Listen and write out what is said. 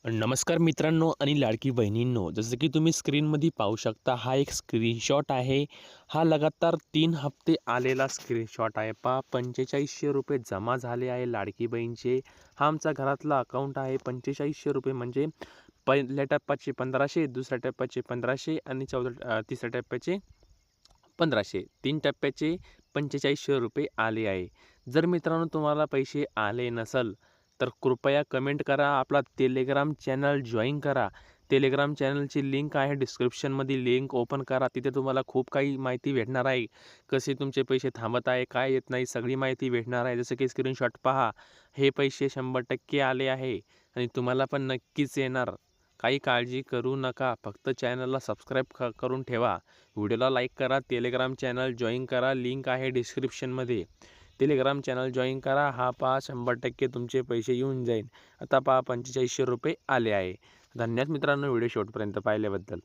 नमस्कार मित्रांनो आणि लाडकी बहिणींनो, जसं की तुम्ही स्क्रीनमध्ये पाहू शकता, हा एक स्क्रीनशॉट आहे. हा लगातार 3 हप्ते आलेला स्क्रीनशॉट आहे. पहा, ₹4500 जमा झाले आहे लाडकी बहीणचे. हा आमचा घरातला अकाउंट आहे. ₹4500 म्हणजे पहिल्या टप्प्याचे 1500, दुसऱ्या टप्प्याचे 1500 आणि तिसऱ्या टप्प्याचे 1500, 3 टप्प्याचे ₹4500 आले आहे. जर मित्रांनो तुम्हाला पैसे आले नसेल तर कृपया कमेंट करा, आपला टेलिग्राम चॅनल जॉईन करा. टेलिग्राम चॅनलची लिंक आहे डिस्क्रिप्शनमध्ये, लिंक ओपन करा. तिथे तुम्हाला खूप काही माहिती भेटणार आहे. कसे तुमचे पैसे थांबत आहे, काय येत नाही, सगळी माहिती भेटणार आहे. जसं की स्क्रीनशॉट पहा, हे पैसे 100% आले आहे आणि तुम्हाला पण नक्कीच येणार. काही काळजी करू नका, फक्त चॅनलला सबस्क्राईब करून ठेवा. व्हिडिओला लाईक करा, टेलिग्राम चॅनल जॉईन करा, लिंक आहे डिस्क्रिप्शनमध्ये. टेलिग्राम चॅनल जॉईन करा. हा पहा, 100% तुमचे पैसे येऊन जाईल. आता पहा, ₹4500 आले आहे. धन्यवाद मित्रांनो, व्हिडिओ शेवटपर्यंत पाहिल्याबद्दल.